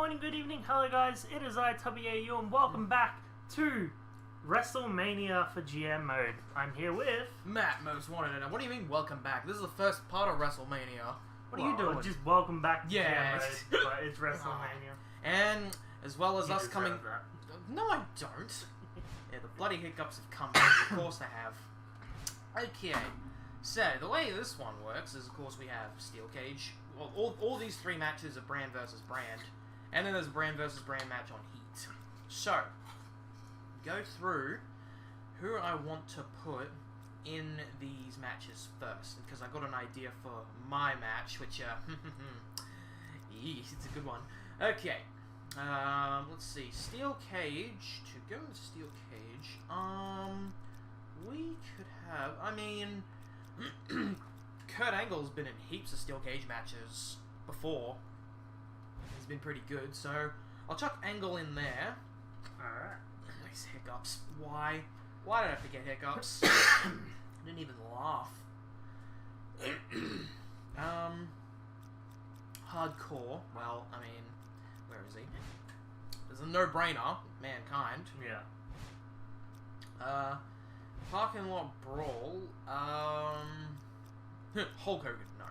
morning, good evening, hello guys, it is IWAU and welcome back to Wrestlemania for GM mode. I'm here with... Matt, most wanted. And what do you mean welcome back? This is the first part of Wrestlemania. What are you doing? Just welcome back to GM mode, Yes. but it's Wrestlemania. And as well as You us deserve coming... that. No, I don't. Yeah, the bloody hiccups have come back. Of course they have. Okay. So, the way this one works is, of course, we have Steel Cage. Well, all these three matches are brand versus brand. And then there's a brand versus brand match on Heat. So, go through who I want to put in these matches first. Because I got an idea for my match, which, it's a good one. Okay. Let's see. Steel Cage. To go with Steel Cage, we could have, I mean... Kurt Angle's been in heaps of Steel Cage matches before. He's been pretty good, so I'll chuck Angle in there. Alright. Nice hiccups. Why? Why did I have to get hiccups? I didn't even laugh. Hardcore. Well, I mean, where is he? There's a no-brainer. Mankind. Yeah. Parking lot brawl. Hulk Hogan. No.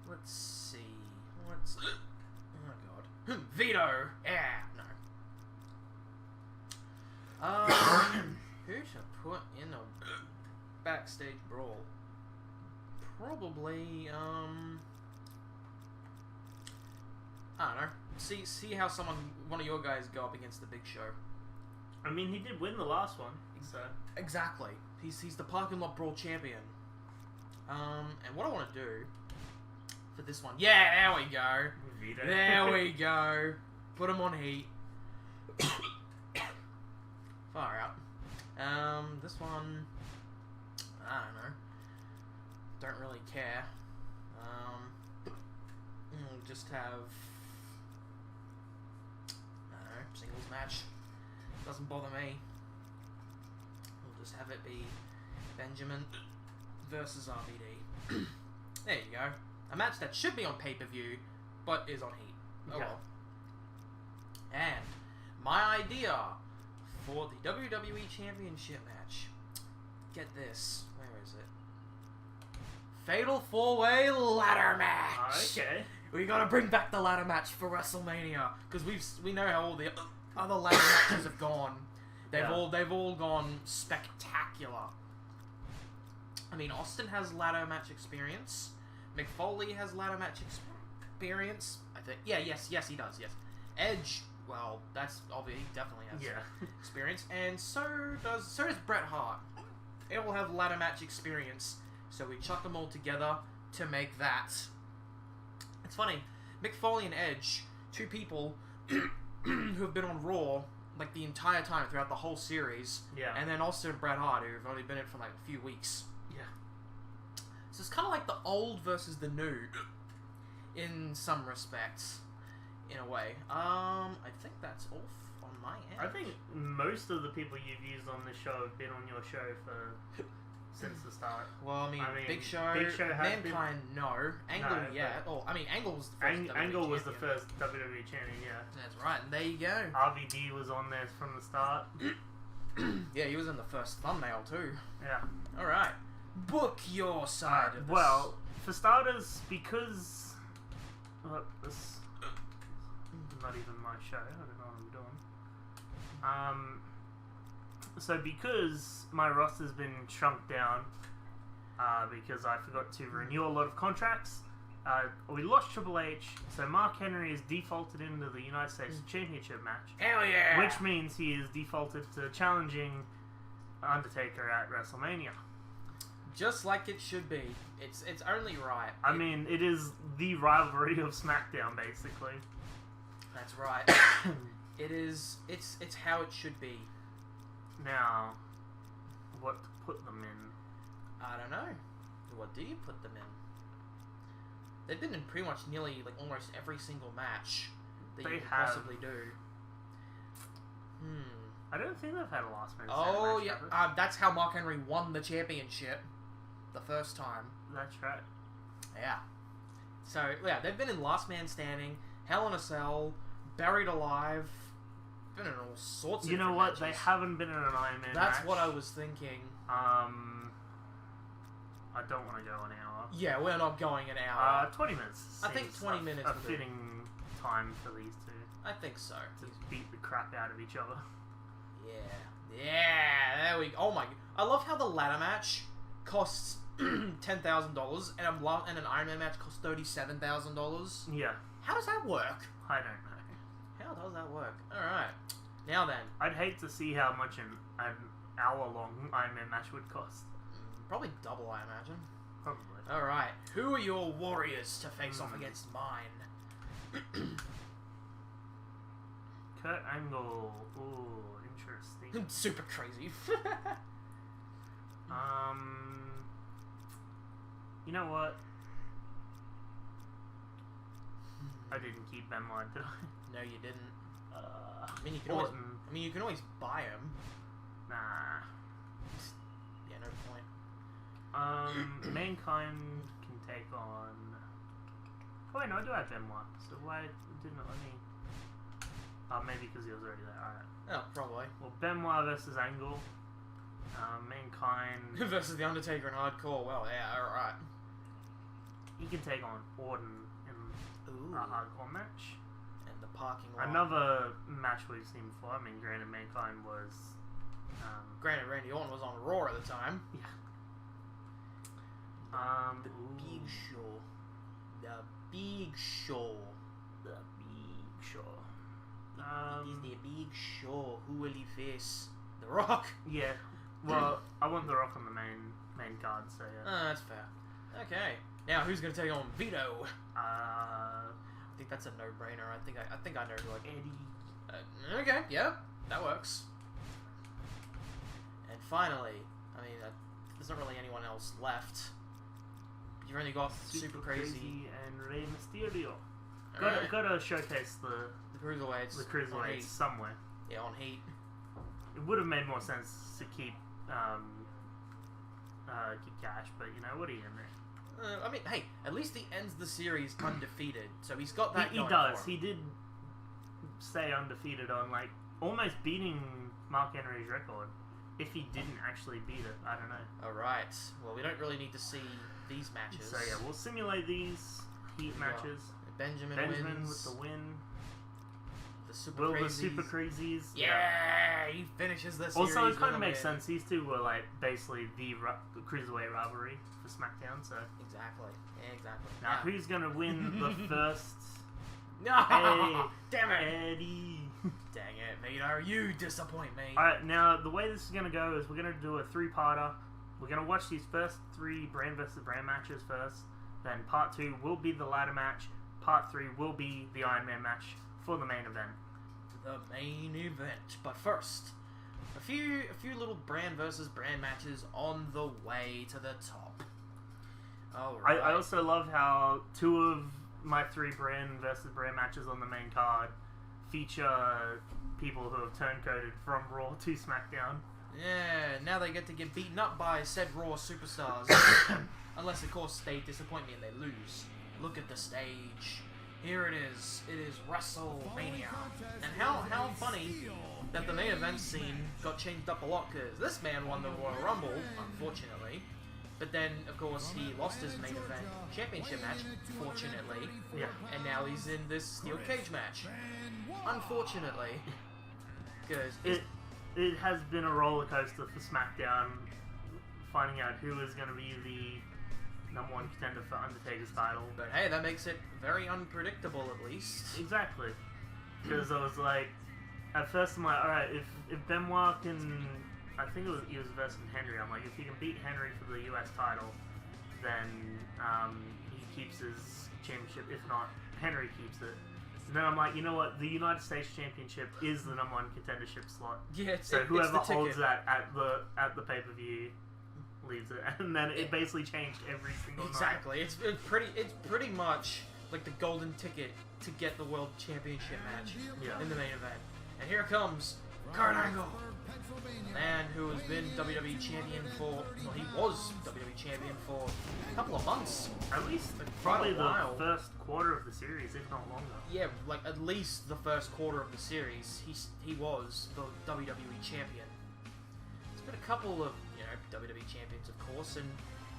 Let's see. What's? Oh god. Vito. Yeah. No. Who to put in a backstage brawl? Probably. I don't know. See how one of your guys go up against the Big Show. I mean, he did win the last one, so... Exactly. He's the parking lot brawl champion. And what I want to do for this one... Yeah, there we go. Vito. There we go. Put him on Heat. Far out. This one... I don't know. Don't really care. Just have... I don't know, singles match. Doesn't bother me. We'll just have it be Benjamin versus RVD. There you go. A match that should be on pay-per-view, but is on Heat. Oh well. And my idea for the WWE Championship match. Get this. Where is it? Fatal 4-Way Ladder Match. Okay. We gotta bring back the ladder match for WrestleMania because we know how all the other ladder matches have gone. They've all gone spectacular. I mean, Austin has ladder match experience. Mick Foley has ladder match experience. I think. Yeah. Yes, he does. Yes. Edge. Well, that's obvious. He definitely has experience, and so does Bret Hart. They all have ladder match experience. So we chuck them all together to make that. It's funny, Mick Foley and Edge, two people who have been on Raw like the entire time throughout the whole series. Yeah. And then also Bret Hart, who've only been in it for like a few weeks. Yeah. So it's kind of like the old versus the new, in some respects, in a way. I think that's all on my end. I think most of the people you've used on this show have been on your show for... since the start. Well, I mean Big Show Mankind, no. Angle, no, yeah. Oh, I mean, Angle was the first Angle was the champion. first WWE champion, yeah. That's right, and there you go. RVD was on there from the start. Yeah, he was in the first thumbnail, too. Yeah. Alright. Book your side of this. Well, for starters, because... Well, this is not even my show. I don't know what I'm doing. So because my roster's been shrunk down, because I forgot to renew a lot of contracts, we lost Triple H, so Mark Henry is defaulted into the United States Championship match. Hell yeah! Which means he is defaulted to challenging Undertaker at WrestleMania. Just like it should be. It's only right. I mean, it is the rivalry of SmackDown, basically. That's right. It is. It's how it should be. Now, what to put them in? I don't know. What do you put them in? They've been in pretty much nearly, like, almost every single match that you can possibly do. I don't think they've had a last man. Oh, yeah. That's how Mark Henry won the championship the first time. That's right. Yeah. So, yeah, they've been in Last Man Standing, Hell in a Cell, Buried Alive, been in all sorts of You know what? matches. They haven't been in an Iron Man That's match. what I was thinking. I don't want to go an hour. Yeah, we're not going an hour. 20 minutes. I think 20 minutes a would be- fitting time for these two I think so. to beat the crap out of each other. Yeah. Yeah, there we go. Oh my... I love how the ladder match costs $10,000 and an Iron Man match costs $37,000. Yeah, How does that work? I don't know. How does that work? Alright. Now then. I'd hate to see how much an hour-long Iron Man match would cost. Probably double, I imagine. Probably. Alright. Who are your warriors to face off against mine? Kurt Angle. Ooh, interesting. Super crazy. You know what? I didn't keep Benoit, did I? No, you didn't. I I mean, you can always. Orton. I mean, you can always buy him. Nah. Yeah, no point. Mankind can take on. Oh wait, no, I do have Benoit. So why didn't it let me? Oh, maybe because he was already there. Alright. Oh, probably. Well, Benoit versus Angle. Mankind. Versus the Undertaker and Hardcore. Well, yeah, alright. He can take on Orton in a hardcore match. And the parking lot. Another match we've seen before. I mean, granted, Mankind was. Granted, Randy Orton was on Raw at the time. Yeah. The Big Show. The Big Show. The Big Show. It is the Big Show. Who will he face? The Rock. Yeah. Well, I want The Rock on the main card, so yeah. That's fair. Okay. Now, who's gonna take on Vito? I I think that's a no-brainer. I think I know who I can. Eddie. Okay, yeah, that works. And finally, I mean, there's not really anyone else left. You've only got Super Crazy and Rey Mysterio. Alright. Gotta showcase the Cruiserweights. the on cruiserweights Heat. somewhere. Yeah, on Heat. It would have made more sense to keep Cash, but you know what are you in there? I mean, hey, at least he ends the series undefeated, so he's got that He going does. for him. He did stay undefeated on almost beating Mark Henry's record. If he didn't actually beat it, I don't know. Alright, well, we don't really need to see these matches. So yeah, we'll simulate these Heat matches. Benjamin wins. with the win. The Super Will the Crazies. Super Crazies? Yeah, he finishes the series. Also, it kind with of a makes win. sense. These two were basically the cruiserweight rivalry for SmackDown. So Exactly. Yeah, exactly. now, who's gonna win the first? No! Hey, Damn it! Eddie. Dang it, Vito, you disappoint me. Alright, now the way this is gonna go is we're gonna do a three-parter. We're gonna watch these first three brand versus brand matches first. Then part 2 will be the ladder match. Part 3 will be the Iron Man match for the main event. The main event. But first, a few little brand versus brand matches on the way to the top. Alright. I also love how 2 of my 3 brand versus brand matches on the main card feature people who have turncoated from Raw to SmackDown. Yeah, now they get to get beaten up by said Raw superstars. Unless, of course, they disappoint me and they lose. Look at the stage. Here it is. It is WrestleMania. And how funny that the main event scene got changed up a lot, because this man won the Royal Rumble, unfortunately. But then, of course, he lost his main event championship match, fortunately. Yeah. And now he's in this steel cage match. Unfortunately. Because It has been a roller coaster for SmackDown, finding out who is going to be the #1 contender for Undertaker's title. But hey, that makes it very unpredictable, at least. Exactly. Because I was like, at first I'm like, alright, if Benoit can, I think he was versus Henry, I'm like, if he can beat Henry for the US title, then he keeps his championship. If not, Henry keeps it. And then I'm like, you know what, the United States Championship is the #1 contendership slot. Yeah, So whoever it's the holds ticket. that at the pay-per-view leaves it. And then it basically changed every single night. Exactly. It's pretty much like the golden ticket to get the World Championship match Yeah. in the main event. And here comes Kurt Angle. Man who has been WWE champion for, well, he was WWE champion for a couple of months. At least like, probably quite a while. the first quarter of the series, if not longer. Yeah, like at least the first quarter of the series, he was the WWE champion. It's been a couple of, you know, WWE champions, of course, and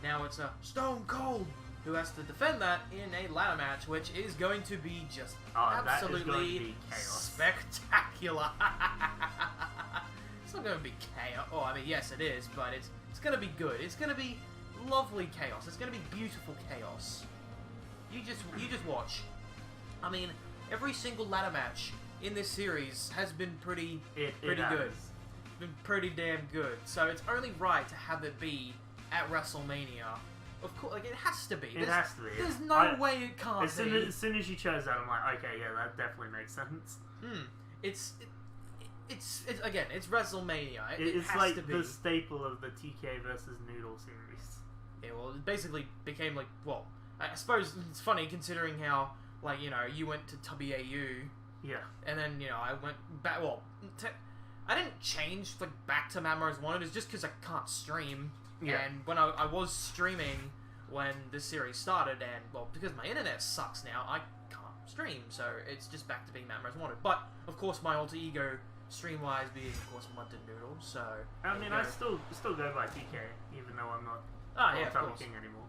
now it's a Stone Cold who has to defend that in a ladder match, which is going to be just absolutely that is going to be chaos. Spectacular. It's not going to be chaos. Oh, I mean, yes, it is, but it's going to be good. It's going to be lovely chaos. It's going to be beautiful chaos. You just watch. I mean, every single ladder match in this series has been pretty good. Been pretty damn good. So it's only right to have it be at WrestleMania. Of course, like it has to be. It has to be. There's no way it can't be. As soon as you chose that, I'm like, okay, yeah, that definitely makes sense. It's again, it's WrestleMania. It's has like to be the staple of the TK versus Noodle series. Yeah, well, it basically became like, well, I suppose it's funny considering how, like, you know, you went to WAU. Yeah. And then, you know, I went back, well, I didn't change, like, back to Mad Mary's Wanted. It's just because I can't stream. Yeah. And when I was streaming when this series started, and, well, because my internet sucks now, I can't stream. So it's just back to being Mad Mary's Wanted. But, of course, my alter ego, stream-wise, being, of course, Munted Noodle, so... I mean, I still go by TK, even though I'm not of King anymore.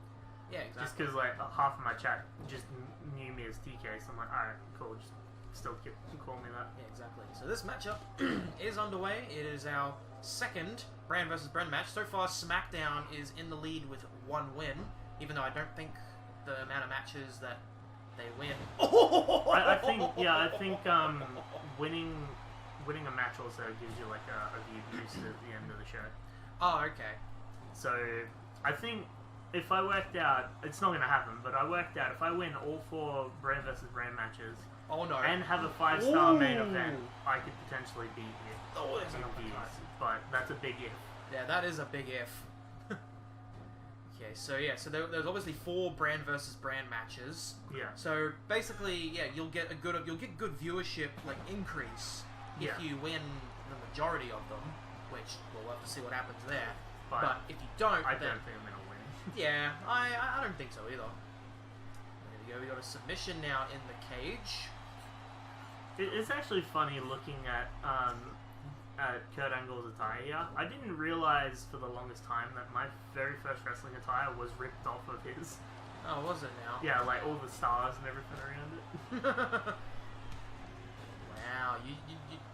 Yeah, exactly. Just because, like, half of my chat just knew me as TK, so I'm like, alright, cool, just still call me that. Yeah, exactly. So this matchup is underway. It is our second brand versus brand match. So far, SmackDown is in the lead with 1 win, even though I don't think the amount of matches that they win... I think winning a match also gives you like a view boost at the end of the show. Oh, okay. So I think if I worked out, it's not going to happen, but I worked out if I win all 4 brand versus brand matches, and have a 5-star main event, I could potentially beat you. Oh, there's an but that's a big if. Yeah, that is a big if. Okay, so yeah, so there's obviously 4 brand versus brand matches. Yeah. So basically, yeah, you'll get good viewership like increase if you win the majority of them, which we'll have to see what happens there. But if you don't, I don't think I'm gonna win. Yeah, I don't think so either. There we go. We got a submission now in the cage. It's actually funny looking at Kurt Angle's attire here. I didn't realize for the longest time that my very first wrestling attire was ripped off of his. Oh, was it now? Yeah, like all the stars and everything around it. Wow,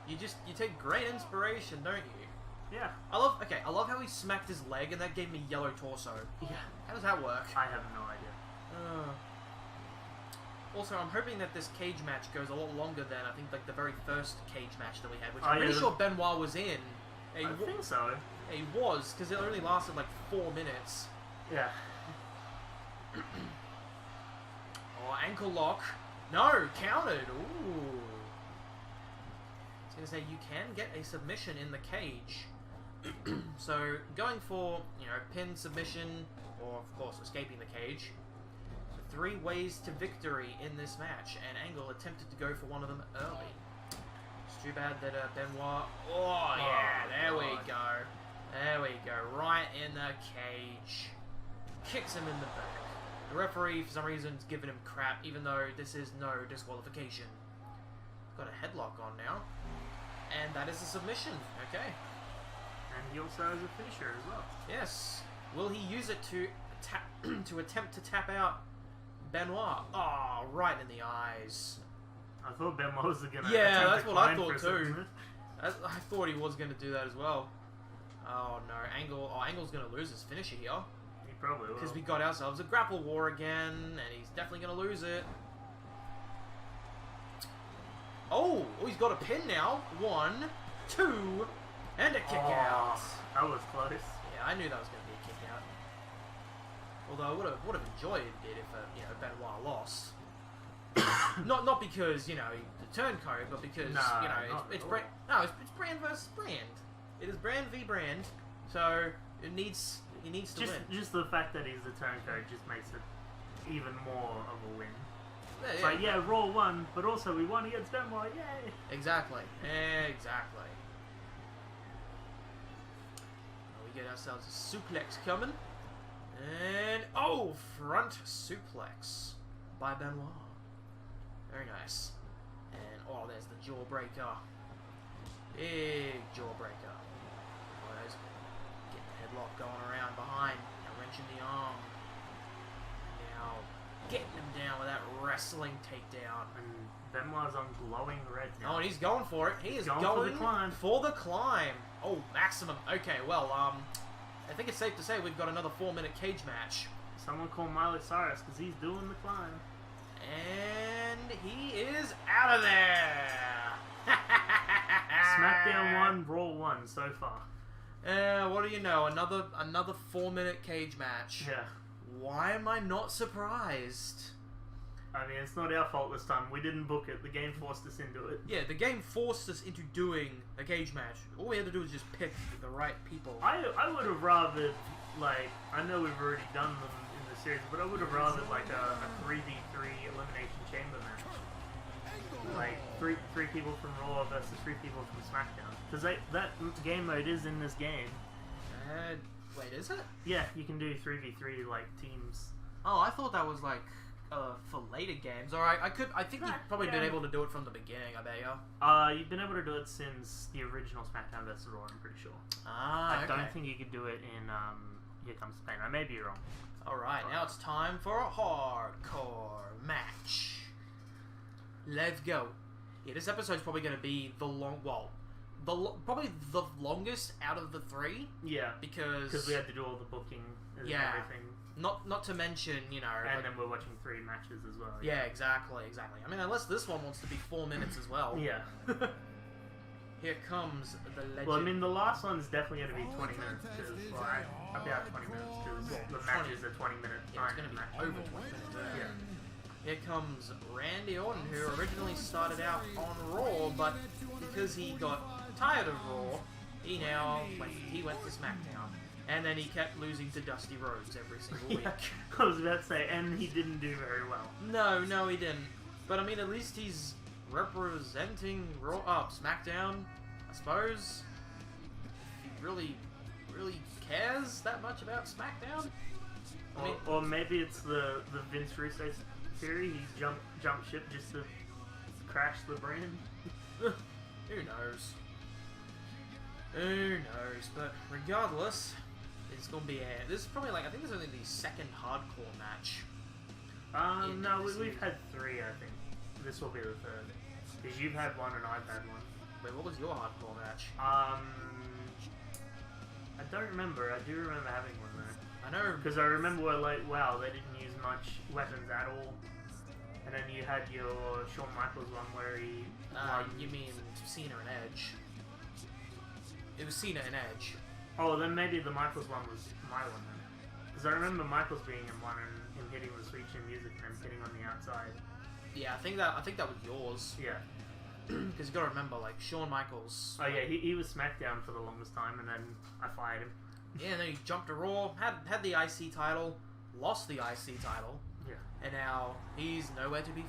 you take great inspiration, don't you? Yeah. I love how he smacked his leg and that gave me yellow torso. Yeah. How does that work? I have no idea. Also, I'm hoping that this cage match goes a lot longer than I think like the very first cage match that we had, which I'm pretty sure Benoit was in. I think so. He was, because it only lasted like 4 minutes. Yeah. Oh, ankle lock. No, countered. Ooh. I was going to say, you can get a submission in the cage. So, going for, you know, pin, submission, or, of course, escaping the cage. 3 ways to victory in this match, and Angle attempted to go for one of them early. It's too bad that Benoit... Oh, yeah, there we go. There we go, right in the cage. Kicks him in the back. The referee, for some reason, is giving him crap, even though this is no disqualification. Got a headlock on now. And that is a submission, okay. And he also has a finisher as well. Yes. Will he use it to attempt to tap out Benoit? Oh, right in the eyes. I thought Benoit was going to that's what I thought too. I thought he was going to do that as well. Oh no, Angle's going to lose his finisher here. He probably will. Because we got ourselves a grapple war again, and he's definitely going to lose it. Oh, he's got a pin now. 1, 2, and a kick out. That was close. Yeah, I knew that was going to be a kick out. Although I would have enjoyed it if Benoit lost. not because the turncoat, but because it's brand versus brand. It is brand v brand, so he needs to win. Just the fact that he's the turncoat just makes it even more of a win. It's yeah. like, Raw won, but also we won against Benoit, yay! Exactly. get ourselves a suplex coming. And, oh, front suplex by Benoit. Very nice. And, oh, there's the jawbreaker. Big jawbreaker. Boys, get the headlock going around behind. Now wrenching the arm. Now getting him down with that wrestling takedown. And Benoit's on glowing red now. Oh, and he's going for it. He is going for the climb. For the climb. Oh, maximum. Okay, well, I think it's safe to say we've got another 4-minute cage match. Someone call Miley Cyrus because he's doing the climb. And he is out of there. SmackDown 1, Raw 1 so far. What do you know? Another 4-minute cage match. Yeah. Why am I not surprised? I mean, it's not our fault this time. We didn't book it. The game forced us into it. Yeah, the game forced us into doing a cage match. All we had to do was just pick the right people. I would have rather, like, I know we've already done them in the series, but I would have rather, like, a 3v3 Elimination Chamber match. Like, three people from Raw versus 3 people from SmackDown. Because that game mode is in this game. Wait, is it? Yeah, you can do 3v3, like, teams. Oh, I thought that was, like, for later games. Alright, I think you've probably been able to do it from the beginning, I bet you. You've been able to do it since the original SmackDown vs. Raw, I'm pretty sure. Ah, I don't think you could do it in, Here Comes Pain. I may be wrong. Alright, now it's time for a hardcore match. Let's go. Yeah, this episode's probably going to be probably the longest out of the 3. Yeah. Because we had to do all the booking and everything. Not to mention, you know... And then we're watching 3 matches as well. Yeah, exactly. I mean, unless this one wants to be 4 minutes as well. Yeah. Here comes the legend. Well, I mean, the last one's definitely going to be 20 minutes. About 20 minutes. Because the matches are 20 minutes. Yeah, it's going to be over 20 minutes. Yeah. Here comes Randy Orton, who originally started out on Raw, but because he got tired of Raw, he went to SmackDown. And then he kept losing to Dusty Rhodes every single week. I was about to say, and he didn't do very well. No, he didn't. But I mean, at least he's representing SmackDown, I suppose. If he really cares that much about SmackDown. Or maybe it's the Vince Russo theory. He jumped ship just to crash the brand. Who knows? But regardless, it's gonna be this is probably I think this is only the second hardcore match. No, we've had 3, I think. This will be the 3rd. Because you've had 1 and I've had 1. Wait, what was your hardcore match? I don't remember. I do remember having one though. I know. Because I remember wow, they didn't use much weapons at all. And then you had your Shawn Michaels one where he... you mean Cena and Edge. It was Cena and Edge. Oh, then maybe the Michaels one was my one then. Because I remember Michaels being in one and him hitting the Sweet Chin Music and him hitting on the outside. Yeah, I think that was yours. Yeah. Because you gotta remember, Shawn Michaels... Oh yeah, he was SmackDown for the longest time and then I fired him. Yeah, and then he jumped to Raw, had the IC title, lost the IC title. Yeah. And now he's nowhere to be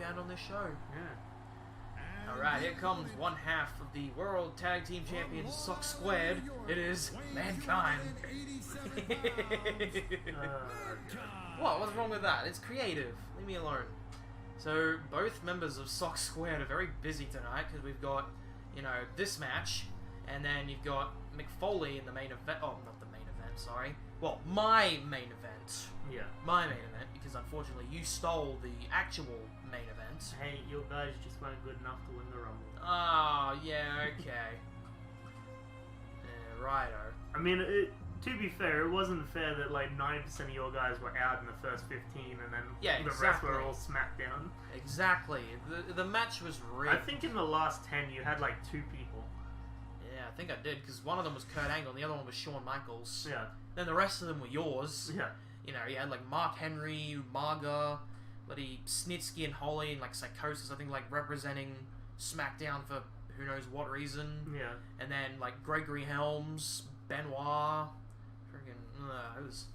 found on this show. Yeah. Alright, here comes one half of the World Tag Team Champions Sock Squared. It is Mankind. What? What's wrong with that? It's creative. Leave me alone. So, both members of Sock Squared are very busy tonight because we've got, this match, and then you've got McFoley in the main event. Oh, not the main event, sorry. Well, my main event. Yeah. My main event, because unfortunately you stole the actual main event. Hey, your guys just weren't good enough to win the Rumble. Oh, yeah, okay. Righto. I mean, to be fair, it wasn't fair that 90% of your guys were out in the first 15 and then the rest were all SmackDown. Exactly. The match was rigged. I think in the last 10 you had 2 people. Yeah, I think I did, because one of them was Kurt Angle and the other one was Shawn Michaels. Yeah. Then the rest of them were yours. Yeah. You had Mark Henry, Marga, bloody Snitsky and Holly, and Psychosis, I think representing SmackDown for who knows what reason. Yeah. And then Gregory Helms, Benoit. It was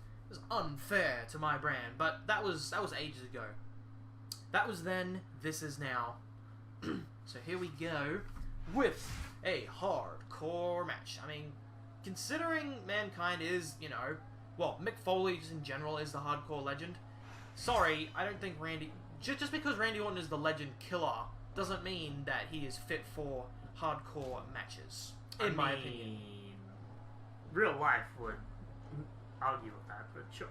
unfair to my brand, but that was ages ago. That was then, this is now. So here we go with a hardcore match. I mean, considering Mankind is, you know, well, Mick Foley just in general is the hardcore legend. Sorry, I don't think Randy... Just because Randy Orton is the legend killer doesn't mean that he is fit for hardcore matches, in my opinion. Real life would argue with that, but sure.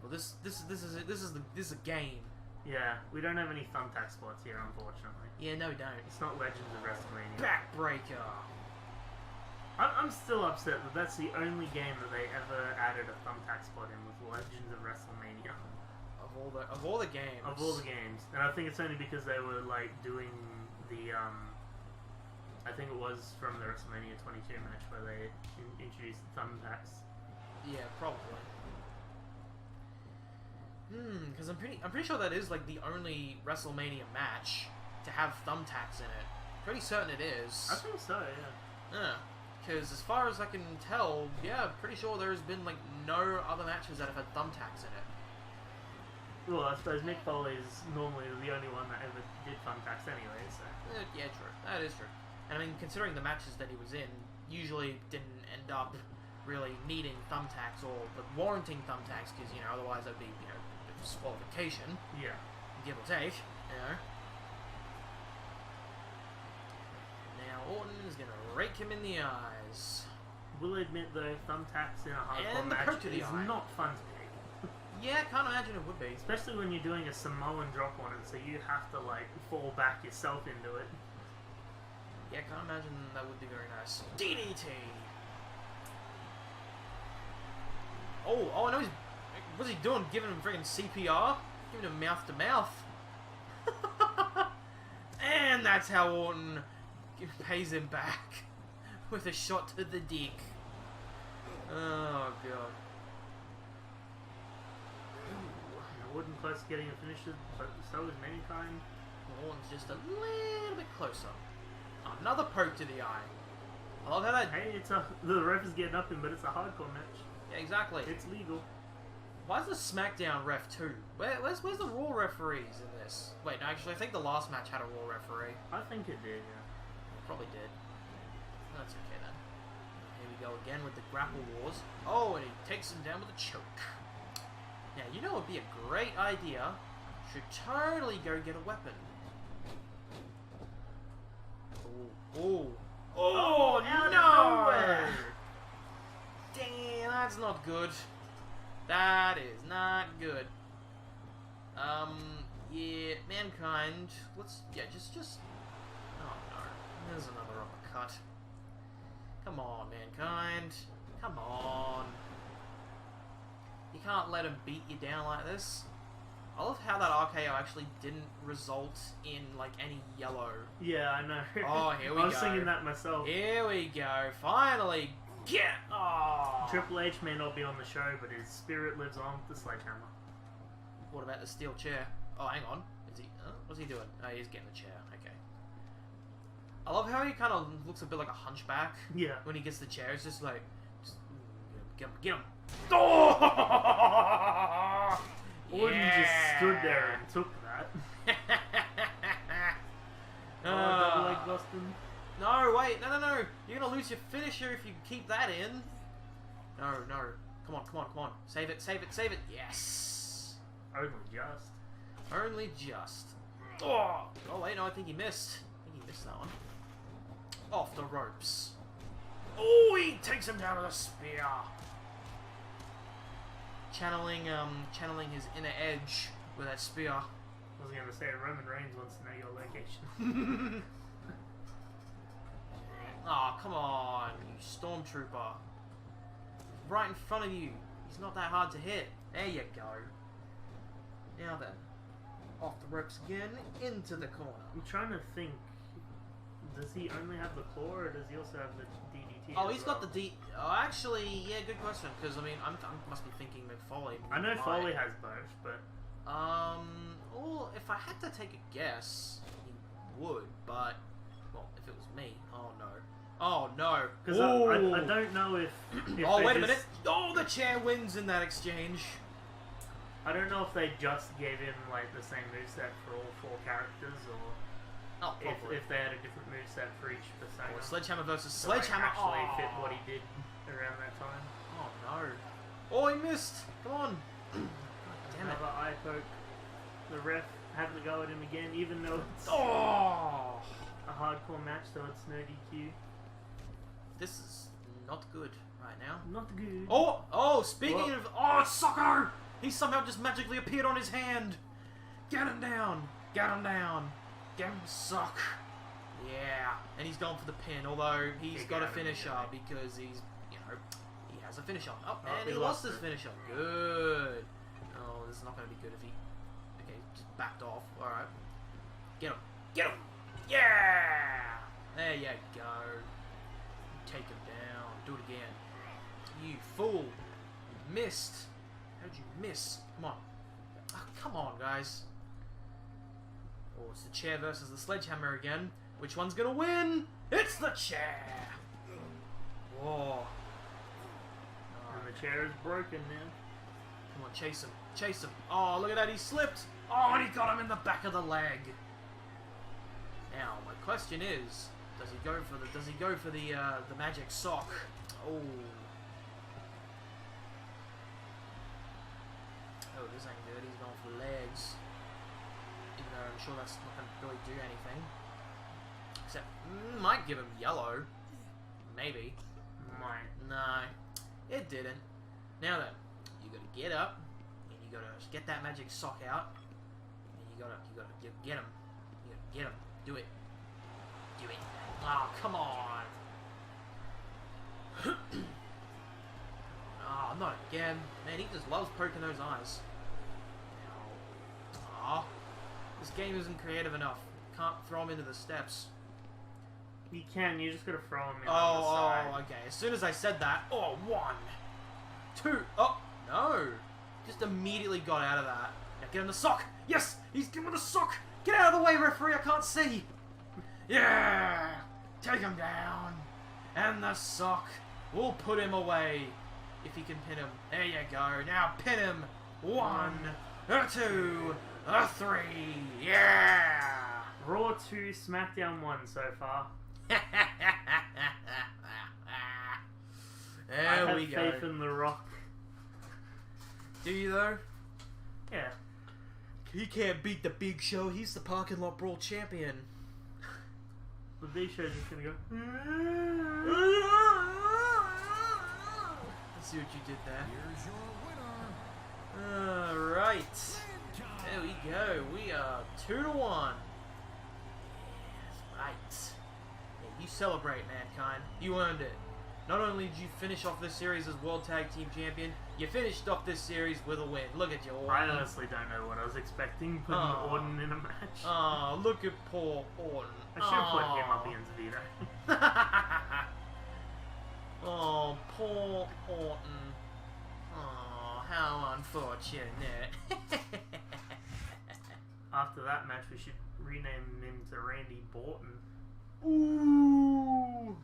Well, this is a game. Yeah, we don't have any thumbtack spots here, unfortunately. Yeah, no, we don't. It's not Legends of WrestleMania. Backbreaker. I'm still upset that that's the only game that they ever added a thumbtack spot in was Legends of WrestleMania. Of all the games. Of all the games, and I think it's only because they were like doing the I think it was from the WrestleMania 22 match where they introduced the thumbtacks. Yeah, probably. Because I'm pretty sure that is like the only WrestleMania match to have thumbtacks in it. Pretty certain it is. I think so, yeah. Yeah. Because as far as I can tell, yeah, pretty sure there's been like no other matches that have had thumbtacks in it. Well, I suppose Mick Foley is normally the only one that ever did thumbtacks anyway, so... Yeah, true. That is true. And I mean, considering the matches that he was in, usually didn't end up really needing thumbtacks or warranting thumbtacks, because, you know, otherwise that'd be, you know, disqualification. Yeah. Give or take, you know. Now Orton is going to rake him in the eyes. Will admit, though, thumbtacks in a hardcore match is not fun to take. Yeah, can't imagine it would be. Especially when you're doing a Samoan drop on it, so you have to, like, fall back yourself into it. Yeah, can't imagine that would be very nice. DDT! Oh, I know he's... What's he doing? Giving him freaking CPR? Giving him mouth to mouth. And that's how Orton pays him back. With a shot to the dick. Oh, God. Orton close to getting a finish, but so is Mankind. Orton's just a little bit closer. Another poke to the eye. I love how that... Hey, the ref is getting up him, but it's a hardcore match. Yeah, exactly. It's legal. Why is the SmackDown ref too? Where's the Raw referees in this? Wait, no, actually, I think the last match had a Raw referee. I think it did, yeah. It probably did. That's okay then. Here we go again with the grapple wars. Oh, and he takes him down with a choke. Now, you know what would be a great idea? Should totally go get a weapon. Oh, no! Damn, that's not good. That is not good. Yeah, Mankind. Just. Oh no, there's another uppercut. Come on, Mankind. Come on. You can't let him beat you down like this. I love how that RKO actually didn't result in, like, any yellow. Yeah, I know. Oh, here we go. I was singing that myself. Here we go. Finally. Get. Oh. Triple H may not be on the show, but his spirit lives on with the sledgehammer. What about the steel chair? Oh, hang on. Is he? What's he doing? Oh, he's getting the chair. Okay. I love how he kind of looks a bit like a hunchback. Yeah. When he gets the chair, it's just like, get him. Oh! Orton just stood there and took that. Double leg busting. No, wait, no. You're gonna lose your finisher if you keep that in. No. Come on. Save it. Yes. Only just. Oh wait, no, I think he missed. That one. Off the ropes. Oh, he takes him down with a spear. Channeling his inner edge with that spear. I was gonna say Roman Reigns wants to know your location. Oh, come on, you stormtrooper. Right in front of you. He's not that hard to hit. There you go. Now then, off the ropes again, into the corner. I'm trying to think. Does he only have the claw, or does he also have the DDT? Oh, he's got the D. Oh, actually, yeah, good question. Because I mean, I must be thinking Foley. I know Foley has both, but well, if I had to take a guess, he would. But well, if it was me, oh no, because I don't know if oh wait a minute. Oh, the chair wins in that exchange. I don't know if they just gave him like the same moveset for all 4 characters, or if they had a different moveset for each persona. Sledgehammer versus so Sledgehammer actually fit what he did. around that time. Oh no. Oh, he missed! Come on! God damn it. Another eye poke. The ref had to go at him again, even though it's Oh! a hardcore match, so it's no DQ. This is not good right now. Not good. Oh, speaking of... Oh, it's Socko! He somehow just magically appeared on his hand. Get him down. Get him down. Get him, Sock. Yeah. And he's gone for the pin, although he's got a finisher because he's, you know, he has a finisher. Oh, and he lost his finisher. Good. Oh, this is not going to be good if he... Okay, just backed off. Alright. Get him. Get him. Yeah! There you go. Take him down. Do it again. You fool. You missed. How'd you miss? Come on. Oh, come on, guys. Oh, it's the chair versus the sledgehammer again. Which one's gonna win? It's the chair! Whoa. And the chair is broken now. Come on, chase him. Chase him. Oh, look at that. He slipped. Oh, and he got him in the back of the leg. Now, my question is, does he go for the magic sock? Oh. Oh, this ain't good. He's going for the legs. Even though I'm sure that's not going to really do anything. Except, might give him yellow. Maybe. Might. No, it didn't. Now then, you gotta get up, and you gotta get that magic sock out, and you gotta get him. You gotta get him. Do it. Do it. Oh, come on. Oh, not again. Man, he just loves poking those eyes. Oh, this game isn't creative enough. Can't throw him into the steps. You can, you just gotta throw him in on the side. Oh, okay. As soon as I said that, oh, 1, 2, oh, no. Just immediately got out of that. Now get him the sock. Yes, he's giving the sock. Get out of the way, referee, I can't see. Yeah, take him down. And the sock will put him away if he can pin him. There you go. Now pin him. 1, 2, 3. Yeah. Raw 2, SmackDown 1 so far. There we go. I have faith in The Rock. Do you though? Yeah. He can't beat the Big Show. He's the parking lot brawl champion. The Big Show's just gonna go. Let's see what you did there. Here's your winner. Alright. There we go. We are 2-1. Yes, right. Yeah, you celebrate, Mankind. You earned it. Not only did you finish off this series as World Tag Team Champion, you finished off this series with a win. Look at you, Orton. I honestly don't know what I was expecting putting Orton in a match. Oh, look at poor Orton. I should have put him up against Vito. Oh, poor Orton. Oh, how unfortunate. After that match, we should rename him to Randy Borton. Ooh.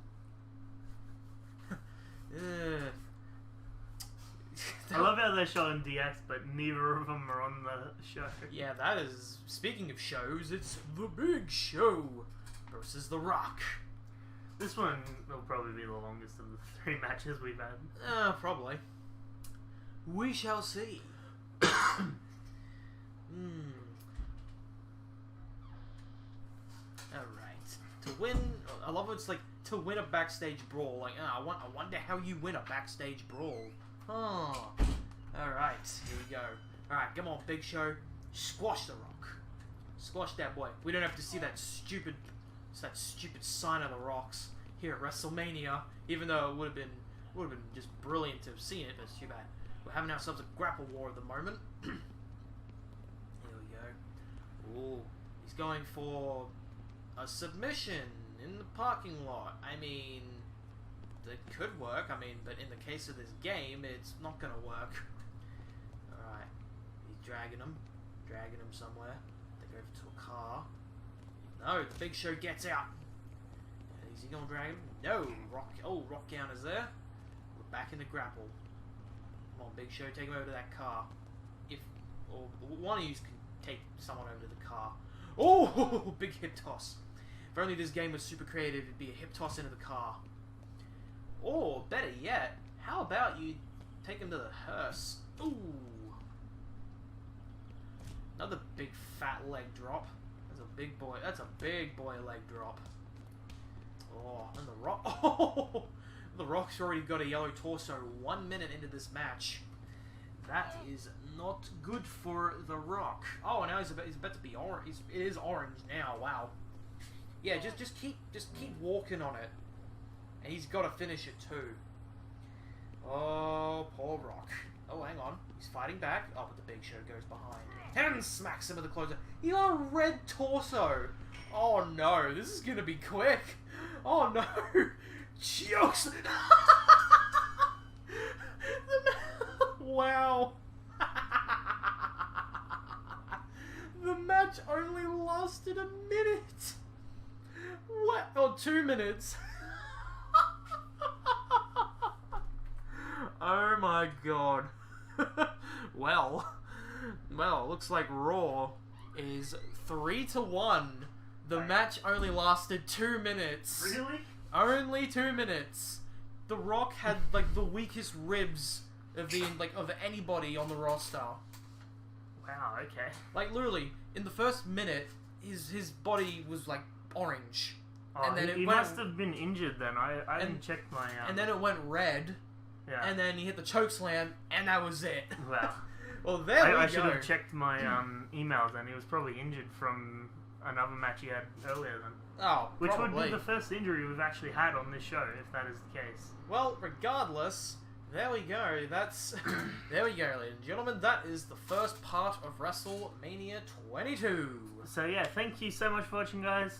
I love how they're showing DX, but neither of them are on the show. Yeah, that is. Speaking of shows, it's The Big Show versus The Rock. This one will probably be the longest of the 3 matches we've had. Probably. We shall see. Alright. To win, I love it's like to win a backstage brawl. Like, I wonder how you win a backstage brawl. Oh. Alright, here we go. Alright, come on, Big Show. Squash The Rock. Squash that boy. We don't have to see that stupid sign of The Rock's here at WrestleMania. Even though it would have been just brilliant to have seen it, but it's too bad. We're having ourselves a grapple war at the moment. Here we go. Ooh, he's going for a submission in the parking lot. I mean, that could work. I mean, but in the case of this game, it's not gonna work. Alright. He's dragging him somewhere. They go over to a car. No, the Big Show gets out. Is he gonna drag him? No! Rock counters there. We're back in the grapple. Come on, Big Show, take him over to that car. Or one of you can take someone over to the car. Oh, big hip toss. If only this game was super creative, it'd be a hip toss into the car. Or, better yet, how about you take him to the hearse? Ooh. Another big fat leg drop. That's a big boy leg drop. Oh, and the Rock. Oh, the Rock's already got a yellow torso 1 minute into this match. That is not good for the Rock. Oh, now he's about to be orange. It is orange now. Wow. Yeah, just keep walking on it, and he's got to finish it too. Oh, poor Rock. Oh, hang on. He's fighting back. Oh, but the Big Show goes behind and smacks him with the closer. He got a red torso. Oh no, this is gonna be quick. Oh no, chokes. Wow. The match only lasted a minute. What? Or 2 minutes. Oh my god. Well, looks like Raw is 3-1. The match only lasted 2 minutes. Really? Only 2 minutes. The Rock had like the weakest ribs of anybody on the roster. Wow. Okay. Like literally, in the first minute, his body was like orange. Oh, and then he must have been injured then. I didn't check my. And then it went red. Yeah. And then he hit the choke slam, and that was it. Wow. Well, there we go. I should have checked my emails, and he was probably injured from another match he had earlier then. Oh, Which probably. would be the first injury we've actually had on this show, if that is the case. Well, regardless, there we go. There we go, ladies and gentlemen. That is the first part of WrestleMania 22. So yeah, thank you so much for watching, guys.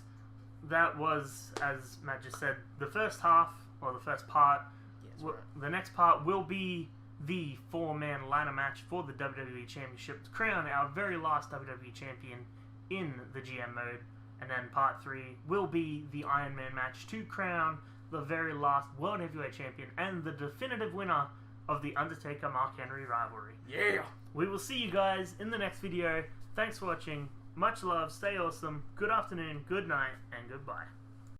That was, as Matt just said, the first half, or the first part. Yes, right. The next part will be the 4-man ladder match for the WWE Championship to crown our very last WWE Champion in the GM mode. And then part 3 will be the Iron Man match to crown the very last World Heavyweight Champion and the definitive winner of the Undertaker-Mark Henry rivalry. Yeah! We will see you guys in the next video. Thanks for watching. Much love. Stay awesome. Good afternoon, good night, and goodbye.